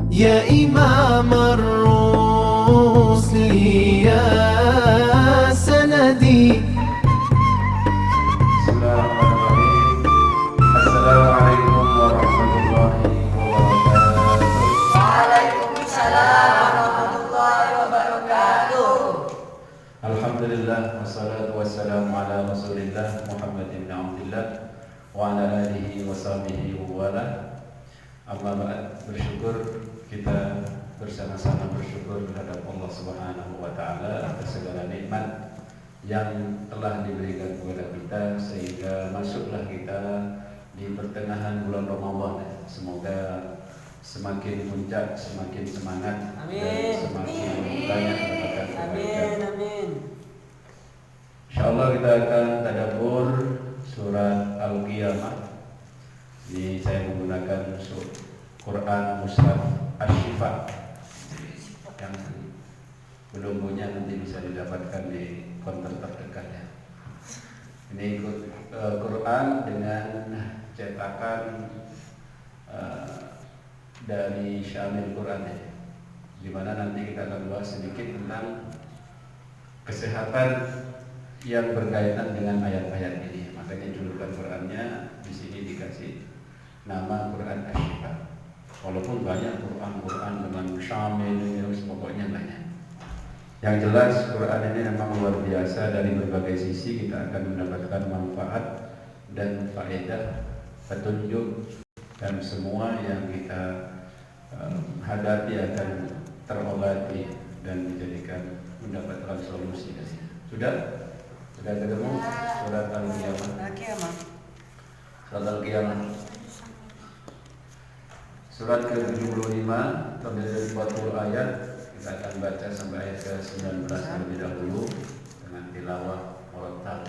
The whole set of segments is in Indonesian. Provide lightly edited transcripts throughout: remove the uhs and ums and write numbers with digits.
يا إمام الرسل يا سندي. Bismillahirrahmanirrahim. Assalamualaikum warahmatullahi wabarakatuh. Waalaikumsalam warahmatullahi wabarakatuh. Alhamdulillah wassalatu wassalamu ala Rasulillah Muhammad ibn Abdillah wa ala alihi wa sahbihi wa wala. Amma ba'd, bersyukur kita bersama-sama bersyukur terhadap Allah Subhanahu wa taala atas segala nikmat yang telah diberikan kepada kita sehingga masuklah kita di pertengahan bulan Ramadan. Semoga semakin puncak, semakin semangat, Amin. dan semakin banyak mendapatkan kebaikan. Amin. Insyaallah kita akan tadabbur surat Al-Qiyamah. Ini saya menggunakan Quran Mushaf Asy-Syifa yang belum punya nanti bisa didapatkan di konter terdekat ya. Ini Quran dengan cetakan dari Syamil Quran ya. Di mana nanti kita akan bahas sedikit tentang kesehatan yang berkaitan dengan ayat-ayat ini. Makanya julukan Qurannya di sini dikasih nama Quran Asy-Syifa. Walaupun banyak Quran dengan Syamil, pokoknya banyak. Yang jelas Quran ini memang luar biasa, dari berbagai sisi kita akan mendapatkan manfaat dan faedah, petunjuk, dan semua yang kita hadapi akan terobati dan dijadikan mendapatkan solusi dari situ. Sudah ketemu surat Al-Qiyamah. Surat Al-Qiyamah. Surat ke-75 terdiri dari 40 ayat. Kita akan baca sampai ayat ke-19 terlebih dahulu dengan tilawah murattal.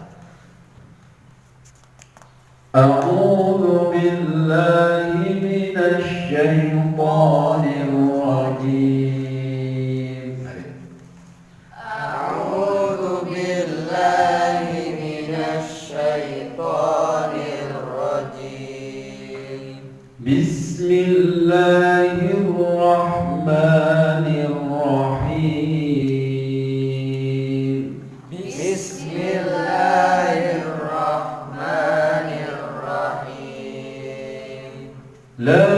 A'udzu billahi minasy syaithanir rajim. A'udzu billahi minasy syaithanir rajim. Bismillahirrahmanirrahim. Bismillahirrahmanirrahim. La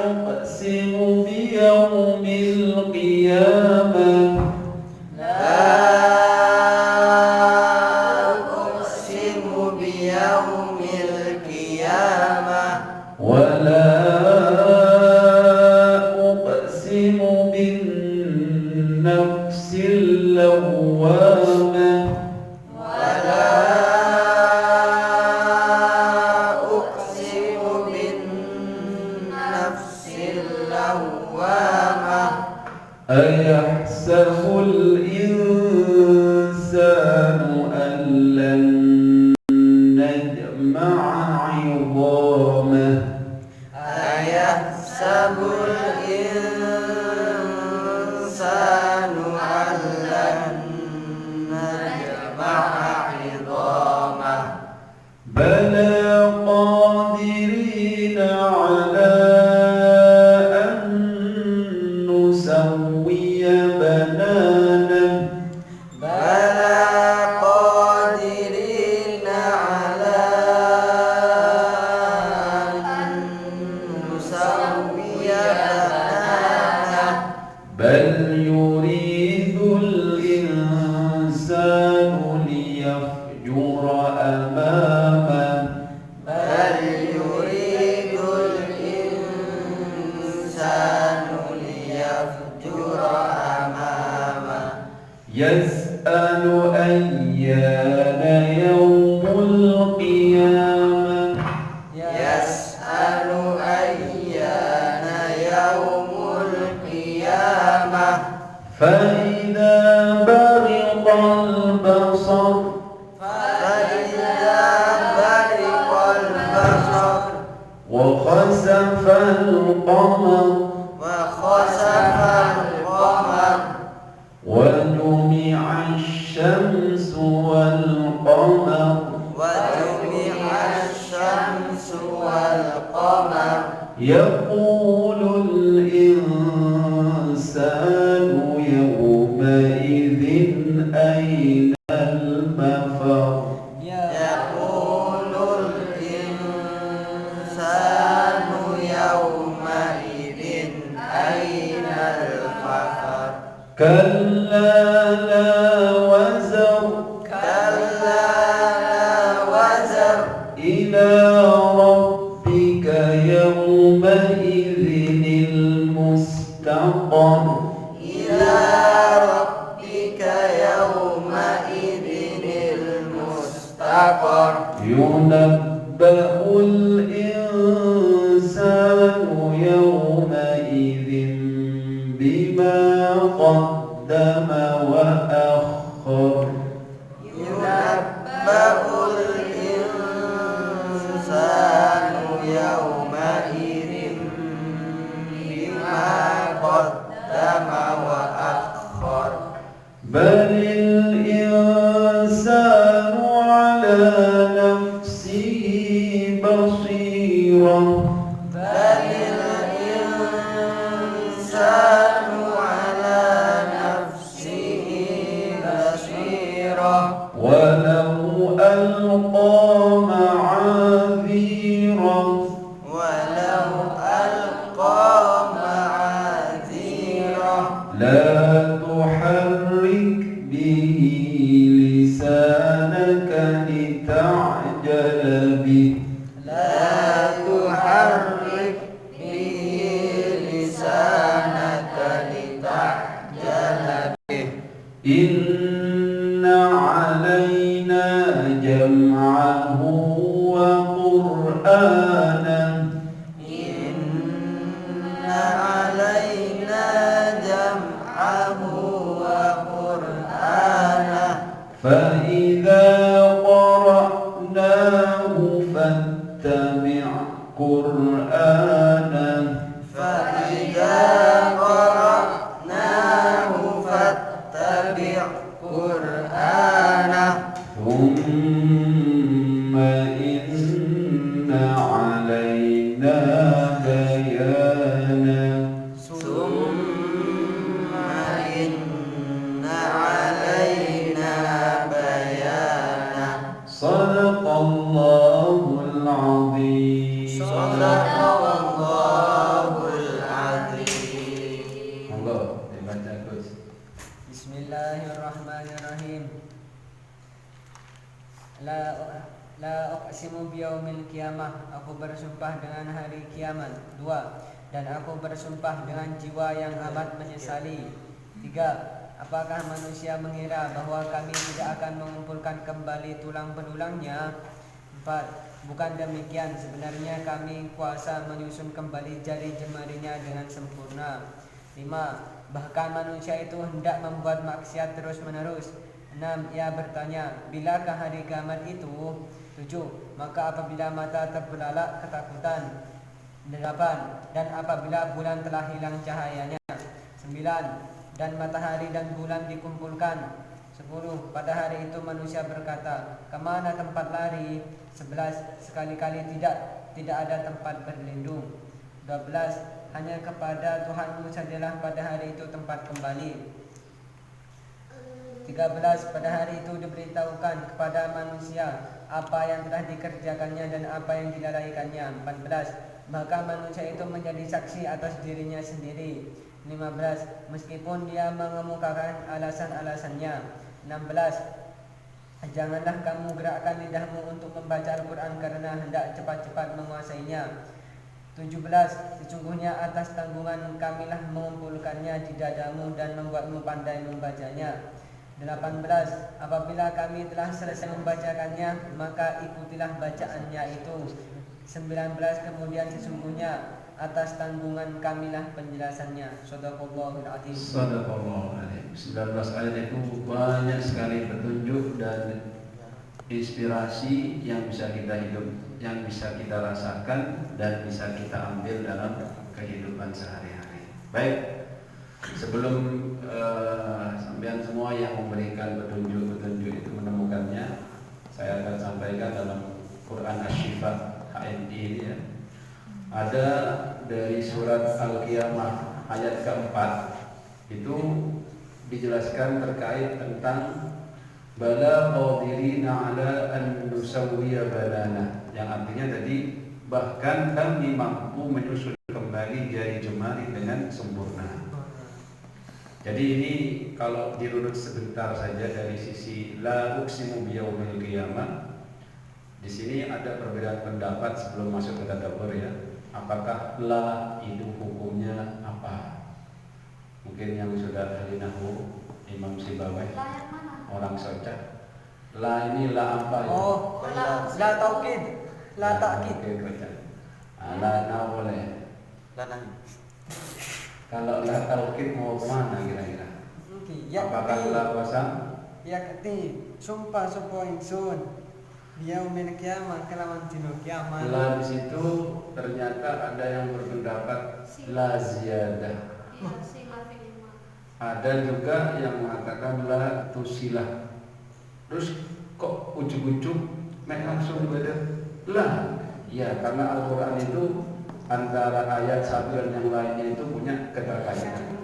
uqsimu biyawmil qiyamah La uqsimu biyawmil qiyamah wa la uqsimu bin nafsil lawwamah wala uqsimu bin nafsil lawwamah ayahsabul insanu an lan najma'a 'idhamah ayahsabul insanu allan najma'a 'idhamah bala qadirina 'ala an nusawwiya bananah bala qadirina ala an nusawwiya bananah bal yuridul insanu liyafjura amamah bal yuridul insanu liyafjura amamah yas'alu ayyana yawmul qiyamah yas'alu ayyana yaumul qiyamah فإذا برق البصر فإذا برق البصر وخسف القمر وخسف القمر وجمع الشمس والقمر وجمع الشمس والقمر يقول يقول الإنسان يومئذ أين المفر يقول الإنسان يومئذ أين المفر كلا لا وزر كلا لا وزر إلى ربك يومئذ المستقر إلى ربك يومئذ المستقر ينبأ الإنسان يومئذ بما قدم وأخر ينبأ الإنسان يومئذ بما قدم وأخر بل الإنسان على نفسه بصيرة بل الإنسان على نفسه بصيرة ولو ألقى معاذيره ولو ألقى معاذيره لا تحرك به لسانك لتعجل به لا تحرك به لسانك لتعجل به إن علينا جمعه وقرآنه إن علينا جمعه وقرآنه فإذا قرأناه فاتبع قرآنه فإذا قرأناه فاتبع قرآنه ثم إن علينا بيانه ثم إن علينا بيانه صدق الله العظيم صدق الله العظيم monggo dibaca Gus. Bismillahirrahmanirrahim. La uqsimu biyaumil qiyamah. Aku bersumpah dengan hari kiamat. 2. Dan aku bersumpah dengan jiwa yang amat menyesali. 3. Apakah manusia mengira bahwa kami tidak akan mengumpulkan kembali tulang belulangnya? 4. Bukan demikian, sebenarnya kami kuasa menyusun kembali jari jemarinya dengan sempurna. 5. Bahkan manusia itu hendak membuat maksiat terus menerus. 6. Ia bertanya, bilakah hari kiamat itu? 7. Maka apabila mata terbelalak ketakutan. 8. Dan apabila bulan telah hilang cahayanya. 9. Dan matahari dan bulan dikumpulkan. 10. Pada hari itu manusia berkata, kemana tempat lari? 11. Sekali-kali tidak ada tempat berlindung. 12. Hanya kepada Tuhanmu sajalah pada hari itu tempat kembali. 13. Pada hari itu diberitahukan kepada manusia apa yang telah dikerjakannya dan apa yang dilalaikannya. 14. Maka manusia itu menjadi saksi atas dirinya sendiri. 15. Meskipun dia mengemukakan alasan-alasannya. 16. Janganlah kamu gerakkan lidahmu untuk membaca Al-Quran karena hendak cepat-cepat menguasainya. 17. Sesungguhnya atas tanggungan kamilah mengumpulkannya di dadamu dan membuatmu pandai membacanya. 18. Apabila kami telah selesai membacakannya, maka ikutilah bacaannya itu. 19. Kemudian sesungguhnya atas tanggungan kamilah penjelasannya. Shadaqallahul adzim. Sadaqallahu alaihi. 19 ayat itu banyak sekali petunjuk dan inspirasi yang bisa kita hidup, yang bisa kita rasakan dan bisa kita ambil dalam kehidupan sehari-hari. Baik, sebelum sampean semua yang memberikan petunjuk-petunjuk itu menemukannya, saya akan sampaikan dalam Quran Asy-Syifa HNI ini ya. Ada dari surat Al-Qiyamah ayat keempat itu dijelaskan terkait tentang bala qadirina ala an nusawwiya banana, yang artinya tadi bahkan kami mampu menyusun kembali jari jemari dengan sempurna. Jadi ini kalau dirunut sebentar saja dari sisi la uqsimu biyaumil qiyamah, di sini ada perbedaan pendapat sebelum masuk ke tadabbur ya. Apakah la itu hukumnya apa? Mungkin yang sudah ahli nahwu, Imam Sibawai, orang Socak. La ini la apa ya? Oh, la taukid, la takkid. Oke, baca. La boleh. Lanang. Kalau la taukid mau kemana kira-kira? Oke, Apakah la pasang? yakti sumpah sapa ingsun yaumil kiamat kelawan dina kiamat. La di situ ternyata ada yang berpendapat la ziyadah. Ada juga yang mengatakan la tusilah. Terus kok ujung-ujung mek langsung beda la? Ya karena Al-Quran itu antara ayat satu dan yang lainnya itu punya keterkaitan.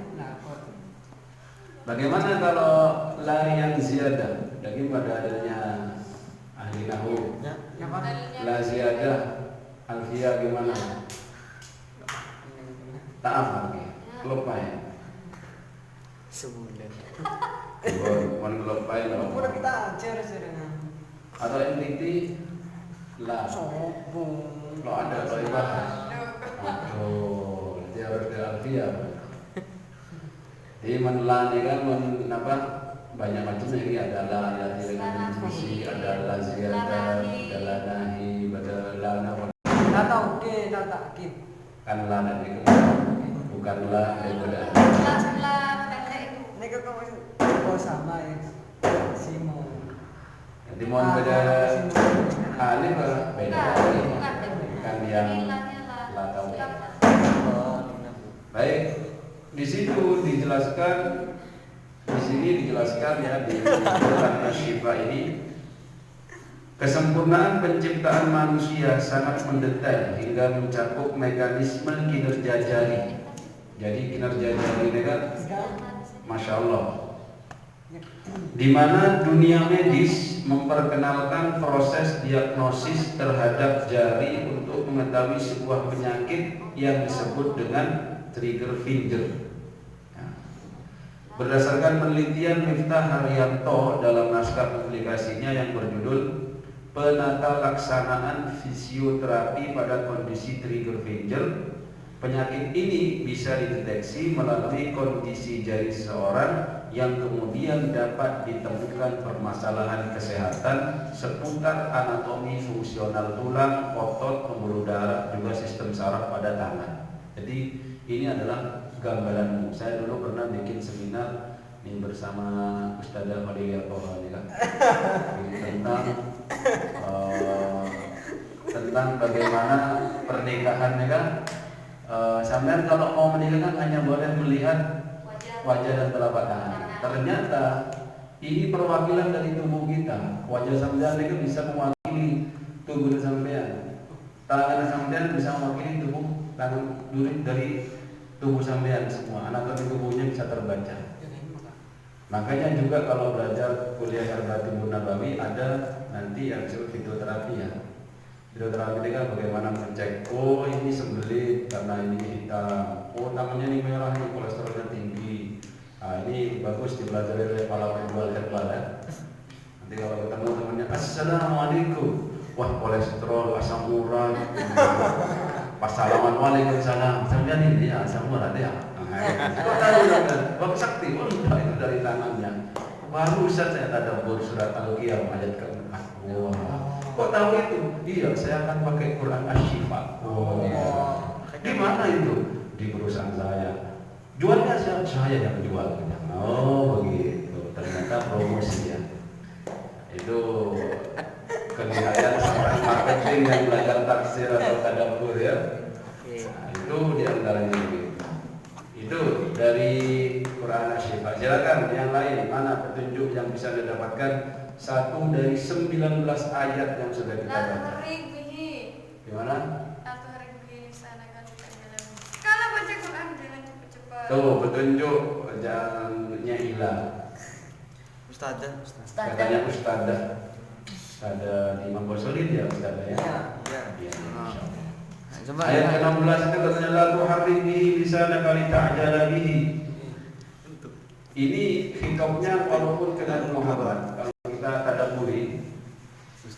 Bagaimana kalau la yang ziyadah? Lagi pada adanya ahli nahwu. La ziyadah alfiyah gimana? Ta'af lagi. Lupa ya. Sebulan. Bukan lupa ya. Udah kita ajar sekarang. Atau entiti la. Sombong. Lo ada lo dibahas. Oh, dia harus ke alfiyah. Jadi menla ini kan apa? Banyak macamnya ini ada la yang dengan fungsi, ada la ziyadah, ada la nahi, ada la nawal. La taukid, la takkid. Kan la nanti bukan la daripada Ini kok oh sama ya. Simo. jadi mohon beda ini beda lagi kan yang la tahu. Baik, di situ dijelaskan, di sini dijelaskan ya di Quran Asy-Syifa ini kesempurnaan penciptaan manusia sangat mendetail hingga mencakup mekanisme kinerja jari. Jadi kinerja jari ini kan, masya Allah, di mana dunia medis memperkenalkan proses diagnosis terhadap jari untuk mengetahui sebuah penyakit yang disebut dengan trigger finger. Berdasarkan penelitian Miftah Haryanto dalam naskah publikasinya yang berjudul Penata Laksanaan Fisioterapi pada Kondisi Trigger Finger, penyakit ini bisa dideteksi melalui kondisi jari seseorang yang kemudian dapat ditemukan permasalahan kesehatan seputar anatomi fungsional tulang, otot, pembuluh darah, juga sistem saraf pada tangan. Jadi ini adalah gambaran. Saya dulu pernah bikin seminar ini bersama Ustadzah Khadijah Tohani kan tentang bagaimana pernikahannya kan. Sampai kalau mau menikah kan hanya boleh melihat wajah dan telapak tangan. Ternyata ini perwakilan dari tubuh kita. Wajah sampean itu bisa mewakili tubuh sampean. Tangan sampean bisa mewakili tubuh tangan dari tubuh sampean semua. Anatomi tubuhnya bisa terbaca. Makanya juga kalau belajar kuliah Harbatul Nabawi ada nanti yang disebut fitoterapi ya. Fitoterapi itu kan bagaimana mengecek, oh ini sembelit karena ini hitam, oh tangannya ini merah, ini kolesterolnya tinggi. Nah ini bagus dipelajari oleh para penjual herbal ya. Nanti kalau ketemu temannya, assalamualaikum, wah kolesterol, asam urat, pas salaman waalaikumsalam, sampean ini asam urat ya. Kok tahu kan? Bapak sakti, oh enggak, itu dari tangannya. Baru saya tadabbur surat Al-Qiyamah ayat ke-4. Wah, kok tahu itu? Iya, saya akan pakai Quran Asy-Syifa. Di mana itu? Di perusahaan saya. Jualnya saya yang jual. Oh begitu. Ternyata promosi ya. Itu kelihatan seorang marketing yang belajar tafsir atau tadabbur ya. Nah, itu diantaranya begitu. Itu dari Quran Asy-Syifa. Silakan yang lain, mana petunjuk yang bisa didapatkan? Satu dari 19 ayat yang sudah kita baca. Gimana? Tuh petunjuk jalannya hilang. Ustazah. Katanya ustadzah. Ada di Imam Ghazali dia ustadzah ya. Ya. Ya. Iya, insya Allah. Coba Ayat ke-16 itu katanya la tuharrik bihi lisanaka lita'jala bihi. Ini khitabnya walaupun ke Nabi Muhammad, kalau kita tadabburi,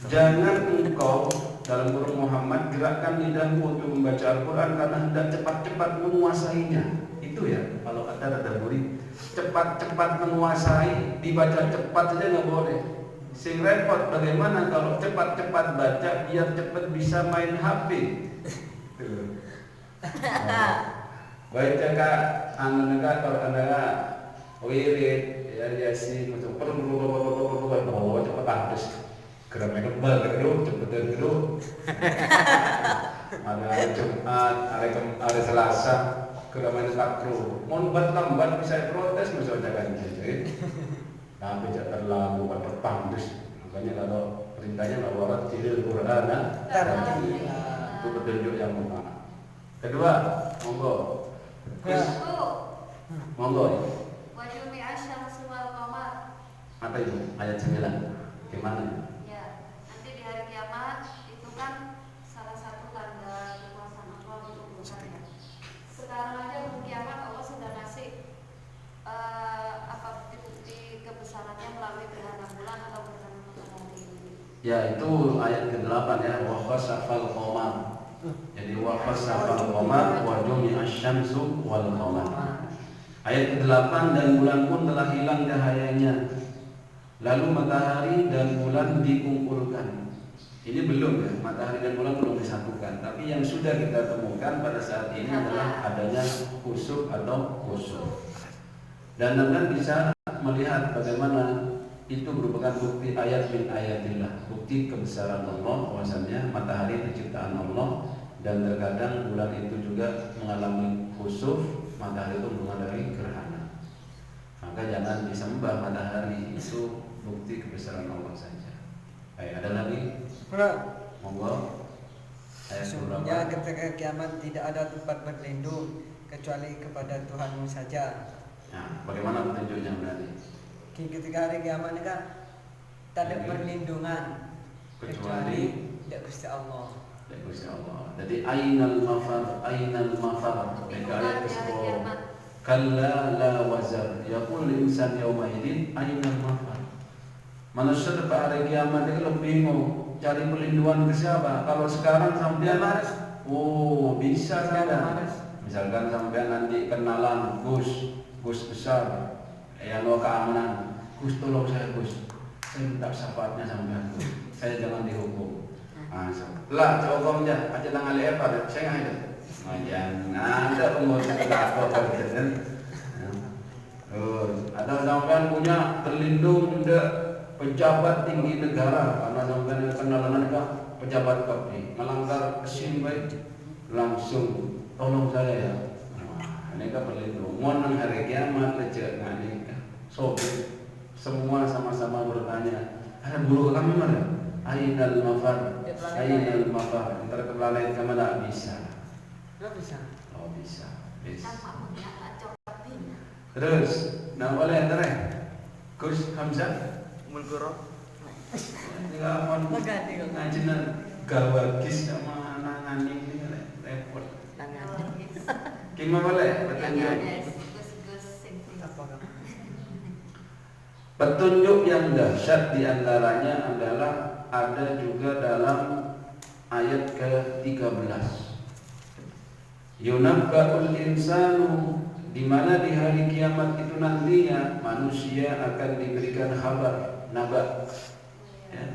jangan engkau dalam kurung Muhammad gerakkan lidahmu untuk membaca Al-Quran karena hendak cepat-cepat menguasainya. Itu ya, kalau kata tadabburi, cepat-cepat menguasai, dibaca cepat saja nggak boleh. Sing repot bagaimana kalau cepat-cepat baca biar cepat bisa main HP. Baik cakap anda kalau anda wirid ya si macam perlu cepat habis gerak kebal cepetan gedung ada Jumat ada Selasa gerak main takru mau lambat bisa protes misalnya kan gitu tapi jangan terlalu berpandus makanya kalau perintahnya lawarat tilil Quran itu petunjuk yang pertama. Kedua, monggo. Monggo. Wajumi asyamsu wal qamar. Apa itu? Ayat 9. Gimana? Ya, nanti di hari kiamat itu kan salah satu tanda kekuasaan Allah untuk bukan ya. Sekarang aja belum kiamat Allah sudah ngasih apa bukti-bukti kebesarannya melalui gerhana bulan atau gerhana matahari. Ya, itu ayat ke-8 ya, wa khasafal qamar. Jadi wa khasafal qamar wa jumi'a asy-syamsu wal qamar. Ayat ke-8 dan bulan pun telah hilang cahayanya. Lalu matahari dan bulan dikumpulkan. Ini belum ya, matahari dan bulan belum disatukan. Tapi yang sudah kita temukan pada saat ini adalah adanya khusuf atau khusuf. Dan Anda bisa melihat bagaimana itu merupakan bukti ayat min ayatillah, bukti kebesaran Allah, bahwasanya matahari itu ciptaan Allah dan terkadang bulan itu juga mengalami khusuf, matahari itu mengalami gerhana. Maka jangan disembah matahari, itu bukti kebesaran Allah saja. Baik, ada lagi? Monggo. Ayat Sesungguhnya berapa? ketika kiamat tidak ada tempat berlindung kecuali kepada Tuhanmu saja. Nah, bagaimana petunjuknya berarti? Ketika hari kiamat ini kan tak ada perlindungan kecuali tidak Gusti Allah. Ya Gusti Allah. Jadi ainal mafar, Mereka ayat ke-10. Kalla la wazar. Yaqul insan yauma idzin ainal mafar. Manusia pada hari kiamat itu lebih bingung cari perlindungan ke siapa? Kalau sekarang sampean bisa saja. Misalkan sampean nanti kenalan Gus besar yang lo keamanan, Gus tolong saya Gus, saya minta syafaatnya sampean Gus, saya jangan dihukum. Lah cokongnya aja tangan lebar, saya nggak ada. Jangan ada pengurus apa kerjaan. Ada sampean punya terlindung de pejabat tinggi negara, karena sampean kenalan kan pejabat kapri, melanggar SIM baik, langsung tolong saya ya. Ini kan berlindung. Mohon hari kiamat lecek ngani. Sobek semua sama-sama bertanya. Ada guru kamar. Ainal mafar. Ainal mafar. Ntar ke planet kemana bisa? Nggak bisa. Oh bisa. Terus, nah boleh ntar Gus Hamzah. Mulkuro. Ini kapan? Ngajinan gawagis sama nangani ini repot. Gimana boleh? Petunjuk yang dahsyat diantaranya adalah ada juga dalam ayat ke-13. Yunabba'ul insanu, di mana di hari kiamat itu nantinya manusia akan diberikan kabar, naba. Ya.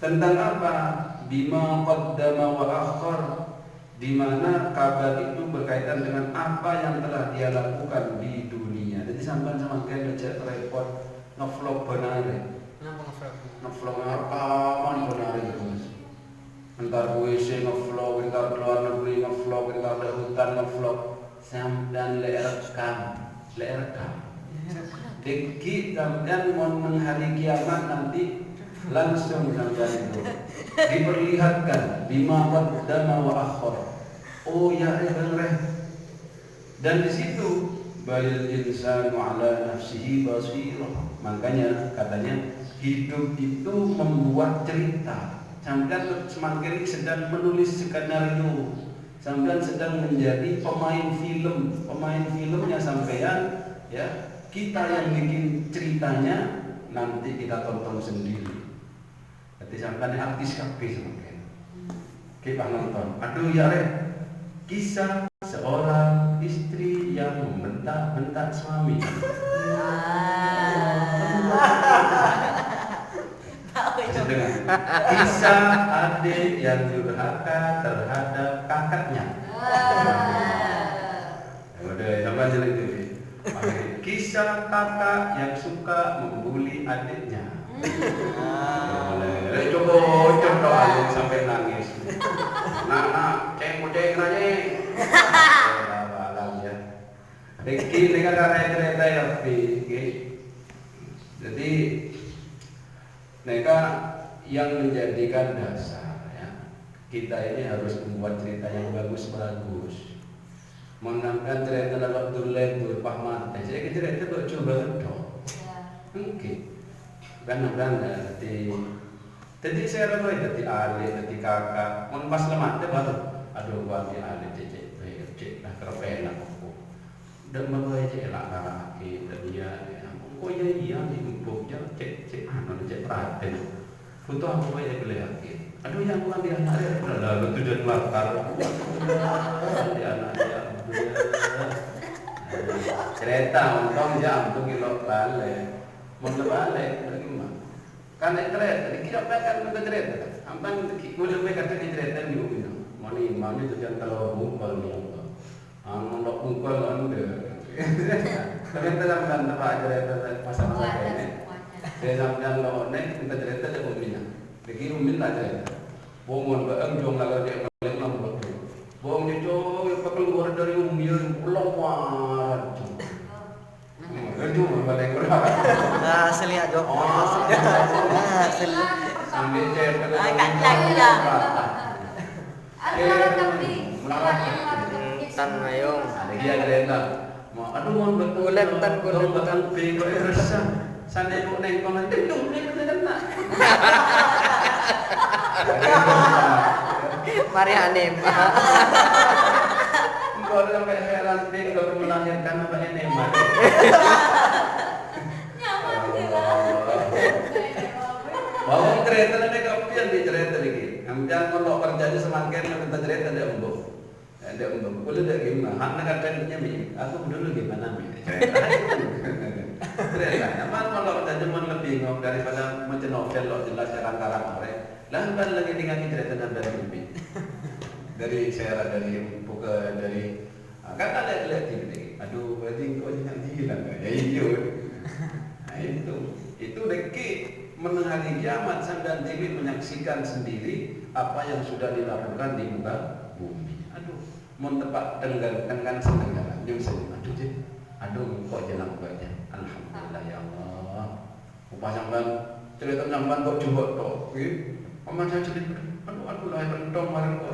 Tentang apa? Bima qaddama wa akhar, di mana kabar itu berkaitan dengan apa yang telah dia lakukan di dunia. Jadi sampai sama kayak baca repot ngevlog benar. Ngevlog rekaman benar terus. Entar WC ngevlog, entar keluar negeri ngevlog, entar di hutan ngevlog, sampai rekam. Deki sampean mau menghari kiamat nanti langsung sampai itu diperlihatkan bima qaddama wa akhar. Oh ya benar. Dan di situ balil insanu ala nafsihi basirah. Makanya katanya hidup itu membuat cerita. Sampean semakin sedang menulis skenario, sampean sedang menjadi pemain filmnya sampean, ya. Kita yang bikin ceritanya, nanti kita tonton sendiri. Jadi sampean artis kabeh sampean. Kita nonton. Aduh ya Rek, kisah seorang istri yang membentak-bentak suami. Masih dengar? Kisah adik yang durhaka terhadap kakaknya. Udah, tambah jelek itu. Kisah kakak yang suka membuli adiknya. Coba sampai nangis. Nah, ceng nanya. Ya. Ini kan cerita ya, jadi mereka yang menjadikan dasar, ya. Kita ini harus membuat cerita yang bagus-bagus. Menangkan cerita dalam tulen berpahman. Saya cerita kok coba dong. Oke. Benar-benar jadi saya rasa jadi adik, jadi kakak. Mun pas lemat baru. Aduh, gua ambil adik cek nah kerepen aku. Dan bawa cek lah laki dan dia. Kok iya di empuknya cek perhatian. Foto aku banyak kelihatan. Aduh, yang aku ambil anak dia. Lalu tujuan melakar. Dia anak dia. Cerita untung jam tu kilo balik. Mun balik bagaimana? Kan cerita, kita pakai kita cerita. Ampang boleh mereka cerita ni umino. Mani tu jangan kalau bungkol ni. Kalau bungkol anda. Kalau kita dalam tempat cerita masa-masa ini. Saya sampai kalau naik kita cerita je umino. Bagi umino lah cerita. Bohong berenjong lalu dia paling lambat. Bohong dia jauh keluar dari umino pulau wah. Cuma balik berapa? Nah, selihat jok. Selihat. Sambil cek kalau Tan mayong. dia kereta. Aduh mau betul tan kuletan bingung resah. Sana ibu neng kono dendung ning kena. Mari anem. Kalau sampai heran kalau melahirkan apa ini mah. Bawa cerita nanti kapian di cerita lagi. Jangan kalau kerjanya semakin kita cerita dia umbo. Dia umbo. Boleh dia gimana? Anak katanya mi. Aku dulu gimana mi? Cerita. Apa kalau kerjanya mau lebih ngok daripada macam novel lo jelas karang-karang orang. Lantas lagi tinggal cerita dari mimpi. Dari saya dari buka dari kan ada lihat ini. Aduh, berarti kau jangan hilang ya itu. Nah, itu deki menghari kiamat sampai TV menyaksikan sendiri apa yang sudah dilakukan di muka bumi. Aduh, mau tepat tenggan senenggalan jam senyum. Aduh, kok jenang baca. Alhamdulillah ya Allah. Upah sampean cerita sampean kok coba tok. Paman saya cerita, aduh aku lahir rentong kemarin kok.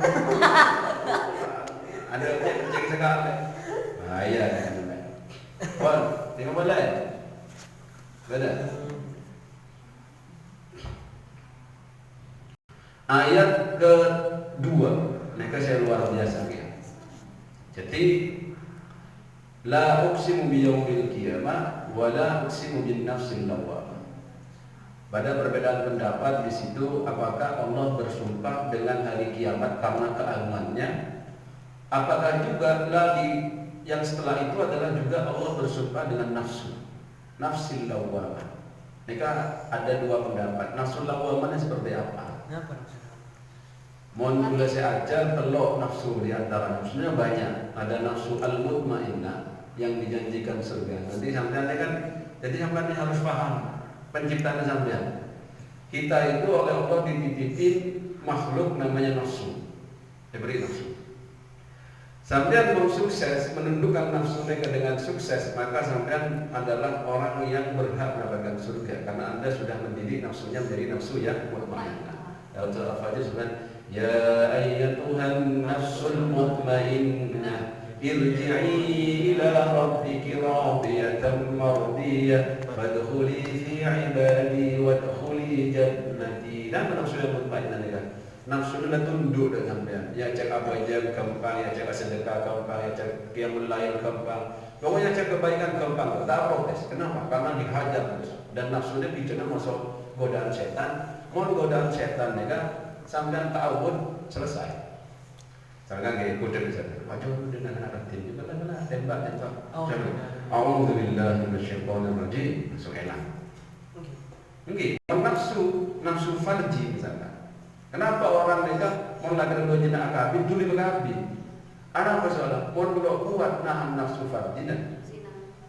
Ada cek sekali. Nah iya, Bon, tengok boleh. Benar. Ayat kedua, mereka saya luar biasa ya. Jadi, la uqsimu biyaumil qiyamah, wa la uqsimu bin nafsil lawwamah. Pada perbedaan pendapat di situ, apakah Allah bersumpah dengan hari kiamat karena keagungannya? Apakah juga lagi yang setelah itu adalah juga Allah bersumpah dengan nafsil lawwamah? Mereka ada dua pendapat. Nafsul lawwamah seperti apa? Mohon boleh saya ajar telok nafsu di antara nafsunya banyak. Ada nafsu al-mutmainnah yang dijanjikan surga. Nanti sampean kan, jadi sampean harus paham penciptaan sampean. Kita itu oleh Allah dititipin makhluk namanya nafsu. Diberi nafsu. Sampean mau sukses menundukkan nafsu mereka dengan sukses, maka sampean adalah orang yang berhak mendapatkan surga karena Anda sudah mendidik nafsunya menjadi nafsu yang mutmainnah. Dalam surah Al-Fajr sebenarnya ya ayyatuhan nafsul mutmainnah irji'i ila rabbiki radiyatan mardiyah fadkhuli fi ibadi wadkhuli jannati. Dan nafsu yang mutmainnah ni kan. Nafsu ni tunduk dengan sampean. Ya cak apa aja gampang, ya cak sedekah gampang, ya cak qiyamul lail gampang. Pokoknya cak kebaikan gampang, tak protes. Kenapa? Karena dihajar terus. Dan nafsu ni bicara masuk godaan setan. Mau godaan setan ni kan sampean ta'awud selesai. Misalkan kayak kode misalnya, wajah dengan anak tim juga kan tembak. A'udzubillahi minasyaitonirrajim. Masuk enak. Mungkin nafsu farji misalkan. Kenapa orang mereka mau lakukan dua jenak akabin dulu akabi? Ada apa soalnya? Mau dulu kuat nahan nafsu farji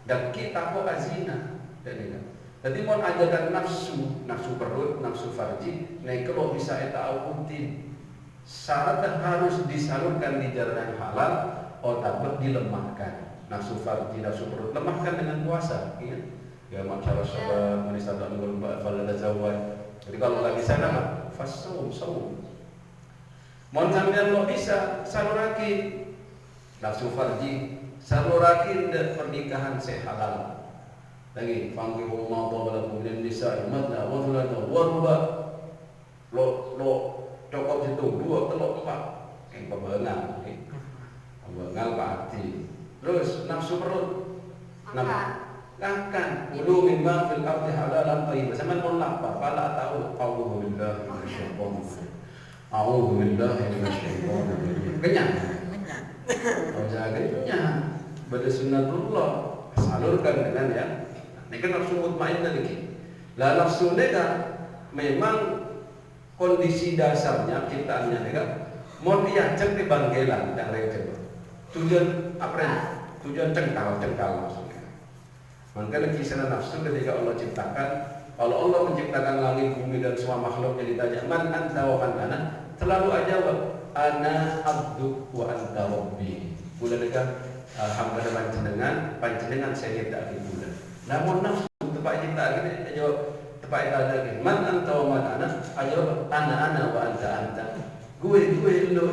dan kita kok azina dan ini. Jadi mau ajarkan nafsu perut, nafsu farji, naik kalau bisa kita awutin. Syaratnya harus disalurkan di jalan yang halal, otak dilemahkan. Nafsu farji, nafsu perut lemahkan dengan puasa. Ya masyarakat sahabat menisabah ngurba falada zawad. Jadi kalau lagi sana mah fasum. Mau sampean lo bisa saluraki nafsu farji, saluraki pernikahan sehalal. Lagi panggil rumah bawa kemudian bisa imatna wafulana waruba lo cokot situ 2, 3, 4 yang pembengal pati. Terus nafsu perut makan ulu mimma fil ardi halalan thayyib. Sama pun lapar pala tahu a'udzubillahi minasyaitonir kenyang. Oh jaga kenyang. Pada sunnatullah salurkan dengan ya. Ini kan nafsu mutmainnah lagi. Lah nafsu ni kan memang kondisi dasarnya ciptaannya ni kan mau diajak di banggelan yang lain tujuan apa? Tujuan cengkal maksudnya. Maka kisah nafsu ketika Allah ciptakan, kalau Allah menciptakan langit, bumi dan semua makhluk yang ditanya man anta wa man ana, selalu aja ana abdu wa anta rabbi. Bulan dekat hamba panjenengan saya tidak bulan. Namun nafsu tepat kita gini jawab tepat ada lagi man anta wa man ana, jawab ana wa anta. Gue lu.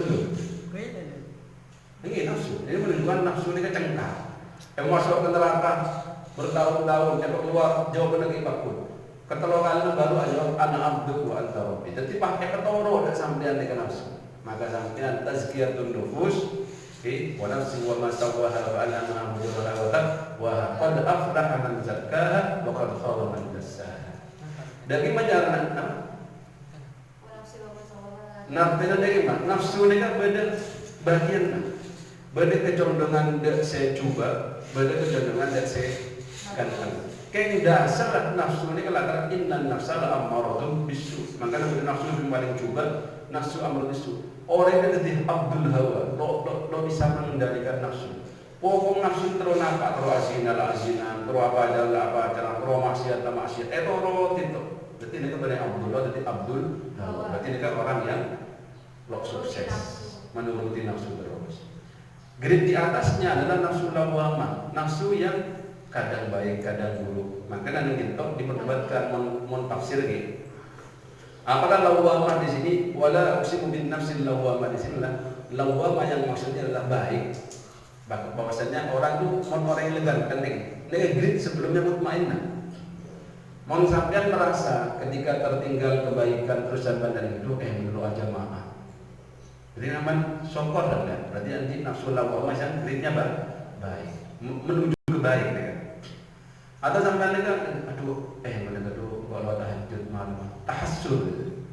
Ini nafsu. Ini menunjukkan nafsu ini kecengkal. Yang masuk ke neraka bertahun-tahun, yang keluar jawaban lagi bakul. Ketelu kali baru aja anak abdu wa anta rabbi. Jadi pakai ketoro dak sampean dengan nafsu. Maka sampean tazkiyatun nufus wa nafsi wa ma sawwaha wa alhamaha fujuraha wa qad aflaha man zakkaha wa qad khaba man dassaha. Dari majalah nafsu ni kan beda bagian. Beda kecondongan dak saya coba, beda kecondongan dak saya katakan. Kayak dasar nafsu ni kalau kata inna nafsa la ammaratun bisu. Maka nafsu yang paling coba nafsu amr bisu. Orang yang jadi abdul hawa, lo bisa mengendalikan nafsu. Pokok nafsu terus apa? Terus azina, terus apa aja, terus maksiat. Terus itu. Berarti ini kan benar Abdullah, jadi Abdul hawa. Berarti ini kan orang yang lo sukses menuruti nafsu terus. Grade di atasnya adalah nafsu lawamah, nafsu yang kadang baik, kadang buruk. Maka nanti kita diperdebatkan mentafsir gitu. Apakah lawamah di sini? Wala uksimu bin nafsil lawamah di sini lah. Lawamah yang maksudnya adalah baik. Bahwasanya orang itu orang yang legan kan ini grade sebelumnya mutmainnah. Mau sampean merasa ketika tertinggal kebaikan terus sampai dari itu dulu aja maaf. Jadi namanya syukur kan? Berarti nanti nafsu lawamah yang grade-nya baik, menuju kebaikan kan? Atau sampai ni kan, mana tu kalau tahajud malam, tahassul,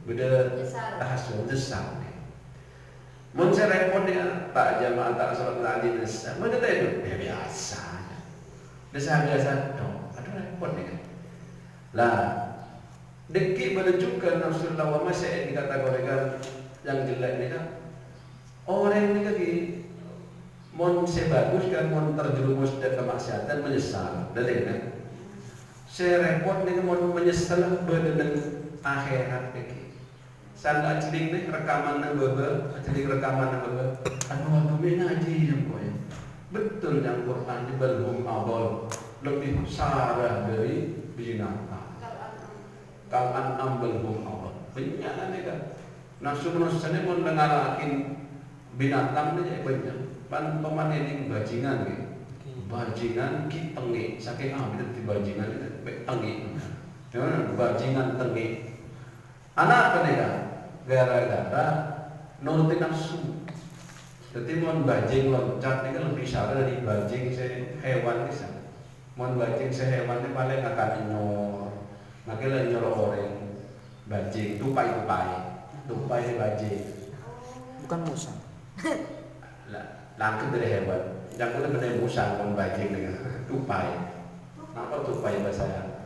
beda tahassul desam. Mun saya repot dengan tak jamaah tak salat tadi desam, mana tak itu? Biasa, desam biasa. Aduh repot ni kan? Lah, dekik menunjukkan nafsu lawamah saya dikategorikan yang jelek ni kan? Orang ni lagi mon saya bagus kan mon terjerumus dalam kemaksiatan menyesal, dari kan? Saya repot dengan mon menyesal dengan akhirat lagi. Sanda celing ni rekaman nang bebe, Aduh bina aji yang kau betul yang Quran di belum abal lebih sarah dari binatang. Kalan ambel belum abal. Banyak ni kan? Nafsu ni mon dengarakin binatang ni banyak. Paman ini bajingan gitu. bajingan ki tengi saking ambil di bajingan itu tengi. Gimana bajingan tengi? Anak apa nih kan? Gara-gara nurutin nafsu. Jadi mon bajing loncat ini kan lebih salah dari bajing hewan bisa. Mon bajing hewan ini paling akan nyor, makanya nyor orang bajing tupai bajing. Bukan musa. Langkah dari hewan. Yang udah benar musang mon bajing dengan tupai. Apa tupai bahasa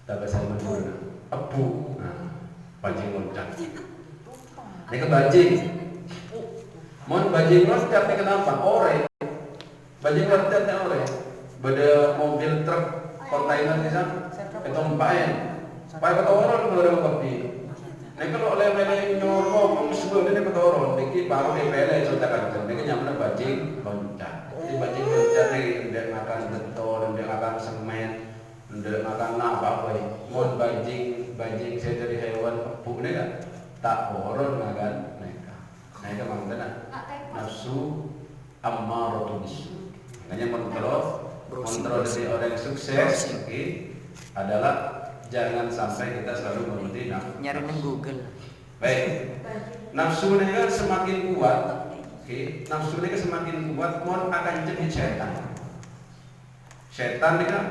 Madura? Abu. Nah, bajing loncat. Ini ke bajing. Mon bajing loncat ini kenapa? Ore. Bajing loncatnya ore. Beda mobil truk kontainer di sana. Itu empain. Pai ketoron kalau kopi. Nek kalau lele nyorong sebelum ini ketoron, niki baru DPL contoh kan. Niki nyampe bajing loncat. Jadi bajing loncat nih dia makan beton, dia makan semen, dia makan apa ya. Mon bajing saya dari hewan empuk nih kan. Tak koron makan mereka. Nah itu mana nafsu ammaratun bisu. Makanya kontrol dari orang sukses adalah jangan sampai kita selalu menuruti nafsu. Nyari di Google. Baik. Nafsu ini kan semakin kuat. Nafsu ini semakin kuat, mon akan jadi setan. Setan ini kan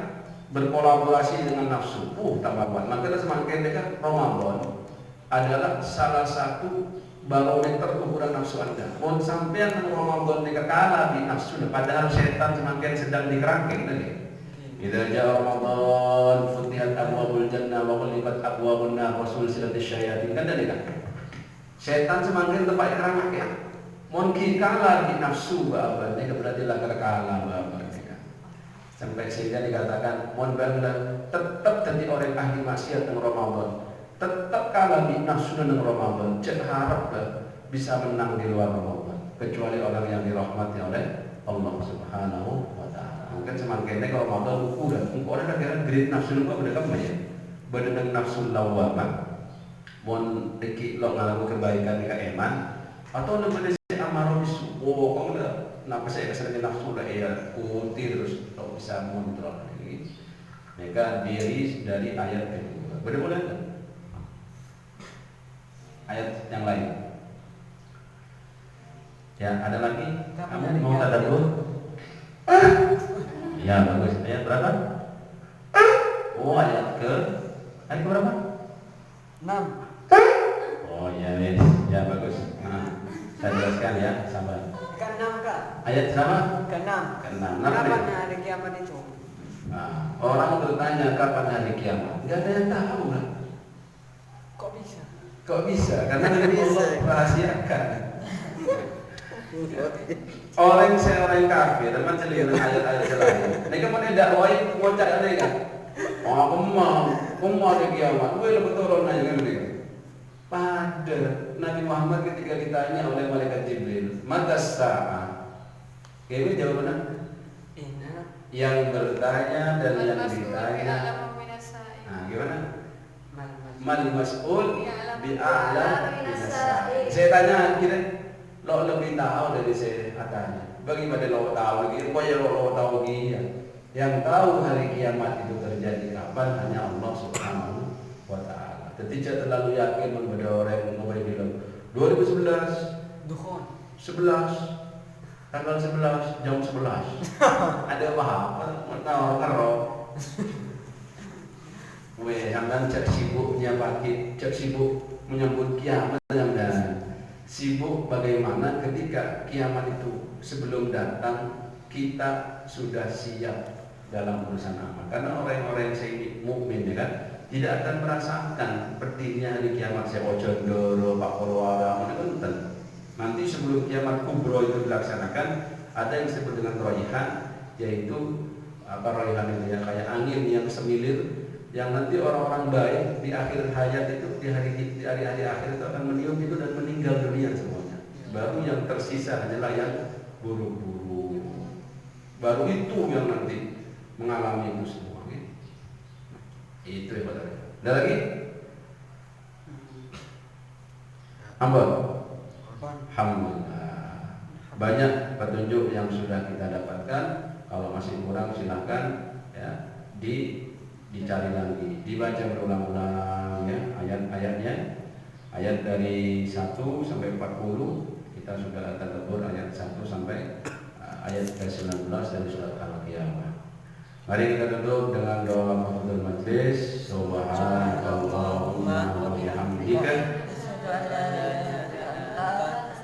berkolaborasi dengan nafsu. Tambah kuat. Makanya semakin dekat Ramadan adalah salah satu barometer ukuran nafsu Anda. Mon sampean nang Ramadan nek kalah di nafsu, padahal setan semakin sedang dikerangkeng tadi. Idza jaa Ramadan futihat abwabul jannah wa ghulibat abwabun nar wa sulsilatis syayatin kan tadi kan. Setan semakin tepat kerangkeng ya. Mon ki kalah di nafsu bapak nek berarti langgar kalah bapak. Sampai sehingga dikatakan mon bangla tetap jadi orang ahli maksiat nang Ramadan. Tetap kalah di nafsu dan Ramadan, jangan harap bisa menang di luar Ramadan, kecuali orang yang dirahmati oleh Allah Subhanahu wa Ta'ala. Mungkin semakin kalau Ramadan udah, orang ada grade nafsu juga udah kamu ya, benar nafsu lawamah, mon deki lo ngalamu kebaikan di keeman, atau namanya si amarah bisu, kamu udah, kenapa saya keseringan nafsu lah ya, kuti terus lo bisa mengontrol ini, mereka diri dari ayat kedua, boleh kan? Ayat yang lain. Ya, ada lagi? Kamu mau tadabbur? Ya, bagus. Ayat berapa? Oh, ayat berapa? 6. Oh, ya, wes. Ya, bagus. Nah, saya jelaskan ya, sabar. Ke-6 Kak. Ayat berapa? Ke-6. Ke-6. Kapan hari kiamat itu? Nah, orang bertanya kapan hari kiamat? Enggak ada yang tahu lah. Kok bisa? Karena Allah rahasiakan. Orang kafir, teman celina ayat-ayat lain. Mereka mau dakwai ngocak ada kan? Oh, aku mau ada kiamat. Gue lebih turun aja kan dia. Pada Nabi Muhammad ketika ditanya oleh malaikat Jibril, mata sa'ah. Kayaknya jawabannya yang bertanya dan yang ditanya. Nah, gimana? Mal mas'ul bi'a'lam binasa. Saya tanya kira lo lebih tahu dari saya tanya. Bagaimana lo tahu gitu? Kok ya lo tahu gitu? Yang tahu hari kiamat itu terjadi kapan hanya Allah Subhanahu wa Ta'ala. Jadi saya terlalu yakin kepada orang yang mau bilang 2011 Dukhon 11 tanggal 11 jam 11 ada apa? Ngerok. Hamdan cek sibuknya pagi, cek sibuk menyambut kiamat yang sibuk bagaimana ketika kiamat itu sebelum datang kita sudah siap dalam urusan amal. Karena orang-orang yang saya mukmin ya kan tidak akan merasakan berdirinya hari kiamat. Saya Ojondoro, Pak Polwara, mana nanti sebelum kiamat kubro itu dilaksanakan ada yang disebut dengan roihan, yaitu apa roihan itu ya kayak angin yang semilir yang nanti orang-orang baik di akhir hayat itu di hari-hari akhir itu akan meniup itu dan meninggal dunia semuanya. Baru yang tersisa hanyalah yang buruk-buruk. Baru itu yang nanti mengalami itu semua. Itu ya Pak. Ada lagi? Hamba. Alhamdulillah. Banyak petunjuk yang sudah kita dapatkan. Kalau masih kurang silahkan ya dicari lagi, dibaca berulang-ulang ya ayat-ayatnya. Ayat dari 1 sampai 40 kita sudah tadabbur ayat 1 sampai ayat ke-19 dari surat Al-Qiyamah. Mari kita duduk dengan doa kafaratul majlis. Subhanallahumma wa bihamdika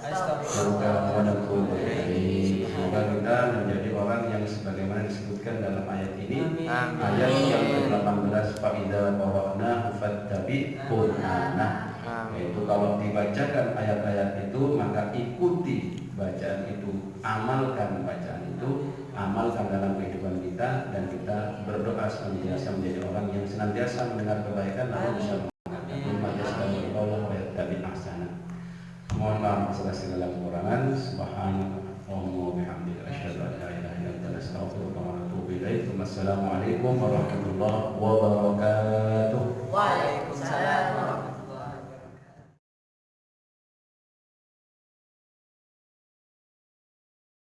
astaghfiruka wa atubu ilaik. Semoga kita menjadi orang yang sebagaimana disebutkan dalam ayat ini. Ayat yang ke-18, fa idza qara'na fattabi qur'ana. Yaitu kalau dibacakan ayat-ayat itu maka ikuti bacaan itu, amalkan bacaan itu, amalkan dalam kehidupan kita, dan kita berdoa senantiasa menjadi orang yang senantiasa mendengar kebaikan lalu bisa mengamalkan Allah wa yattabi ahsana. Mohon maaf atas segala kekurangan. Subhanallahumma wa bihamdika asyhadu an la ilaha illa anta astaghfiruka wa atubu ilaik. Wassalamualaikum warahmatullahi wabarakatuh. Waalaikumsalam.